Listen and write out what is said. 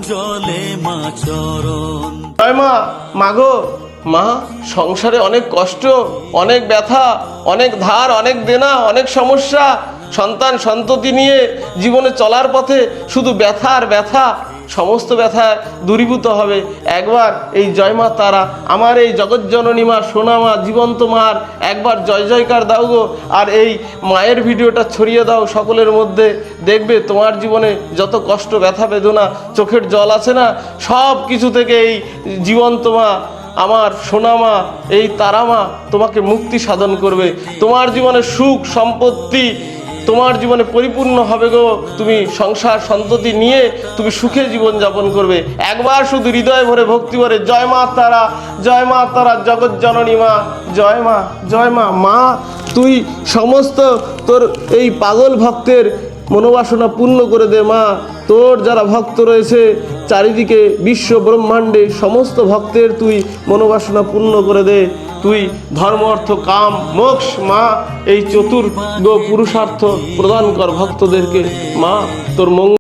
জলে মা চরণ। জয় মা। মাগো মা, সংসারে অনেক কষ্ট, অনেক ব্যথা, অনেক ধার, অনেক দেনা, অনেক সমস্যা, সন্তান সন্ততি নিয়ে জীবনে চলার পথে শুধু ব্যথা আর ব্যথা। সমস্ত ব্যথা দূরীভূত হবে একবার এই জয় মা তারা, আমার এই জগৎজননী মা, সোনা মা, জীবন্ত মার একবার জয় জয়কার দাও গো। আর এই মায়ের ভিডিওটা ছড়িয়ে দাও সকলের মধ্যে। দেখবে তোমার জীবনে যত কষ্ট, ব্যথা, বেদনা, চোখের জল আছে না, সব কিছু থেকে এই জীবন্ত মা, আমার সোনা মা, এই তারা মা তোমাকে মুক্তি সাধন করবে। তোমার জীবনে সুখ সম্পত্তি তোমার জীবনে পরিপূর্ণ হবে গো। তুমি সংসার সন্ততি নিয়ে তুমি সুখে জীবন যাপন করবে। একবার শুধু হৃদয় ভরে ভক্তি ভরে জয় মা তারা, জয় মা তারা, জগৎ জননী মা, জয় মা, জয় মা। মা, তুই সমস্ত তোর এই পাগল ভক্তের মনোবাসনা পূর্ণ করে দে মা। তোর যারা ভক্ত রয়েছে চারিদিকে বিশ্ব ব্রহ্মাণ্ডে, সমস্ত ভক্তের তুই মনোবাসনা পূর্ণ করে দে। তুই ধর্ম অর্থ কাম মোক্ষ মা, এই চতুর্গ পুরুষার্থ প্রদান কর ভক্তদেরকে মা। তোর মঙ্গল